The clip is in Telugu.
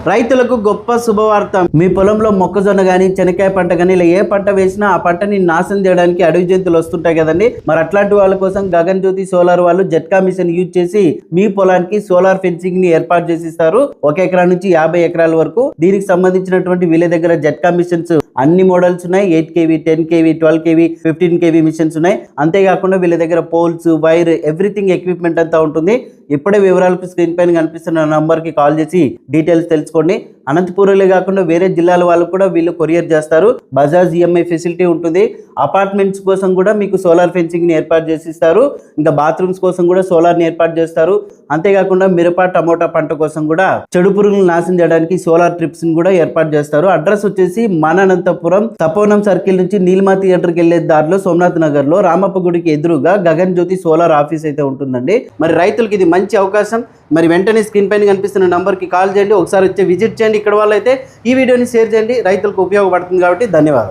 రైతులకు గొప్ప శుభవార్త. మీ పొలంలో మొక్కజొన్న గానీ, చెనక్కాయ పంట గానీ, ఇలా ఏ పంట వేసినా ఆ పంటని నాశనం చేయడానికి అడవి జంతువులు వస్తుంటాయి కదండి. మరి అట్లాంటి వాళ్ళ కోసం గగన్ జ్యోతి సోలార్ వాళ్ళు జెట్కా మిషన్ యూజ్ చేసి మీ పొలానికి సోలార్ ఫెన్సింగ్ ని ఏర్పాటు చేసిస్తారు. 1 ఎకరా నుంచి 50 ఎకరాల వరకు. దీనికి సంబంధించినటువంటి వీళ్ళ దగ్గర జెట్కా మిషన్స్ అన్ని మోడల్స్ ఉన్నాయి. 8 kV, 10 kV, 12 kV, 15 kV machines ఉన్నాయి. అంతేకాకుండా వీళ్ళ దగ్గర పోల్స్, వైర్, ఎవ్రీథింగ్ ఎక్విప్మెంట్ అంతా ఉంటుంది. ఇప్పుడే వివరాలకు స్క్రీన్ పైన కనిపిస్తున్న నంబర్ కి కాల్ చేసి డీటెయిల్స్ తెలుసుకోండి. అనంతపురంలో కాకుండా వేరే జిల్లాల వాళ్ళు కూడా వీళ్ళు కొరియర్ చేస్తారు. బజాజ్ ఈఎంఐ ఫెసిలిటీ ఉంటుంది. అపార్ట్మెంట్స్ కోసం కూడా మీకు సోలార్ ఫెన్సింగ్ ని ఏర్పాటు చేసిస్తారు. ఇంకా బాత్రూమ్స్ కోసం కూడా సోలార్ ని ఏర్పాటు చేస్తారు. అంతేకాకుండా మిరప, టమోటా పంట కోసం కూడా చెడు పురుగులను నాశనం చేయడానికి సోలార్ ట్రిప్స్ ని కూడా ఏర్పాటు చేస్తారు. అడ్రస్ వచ్చేసి మన అనంతపురం తపోవనం సర్కిల్ నుంచి నీలిమా థియేటర్కి వెళ్లే దారిలో సోమనాథ్ నగర్ లో రామప్ప గుడికి ఎదురుగా గగన్ జ్యోతి సోలార్ ఆఫీస్ అయితే ఉంటుందండి. మరి రైతులకి ఇది మంచి అవకాశం. మరి వెంటనే స్క్రీన్ పైన కనిపిస్తున్న నంబర్కి కాల్ చేయండి. ఒకసారి వచ్చి విజిట్ చేయండి. ఇక్కడ వాళ్ళైతే ఈ వీడియోని షేర్ చేయండి. రైతులకు ఉపయోగపడుతుంది కాబట్టి ధన్యవాదాలు.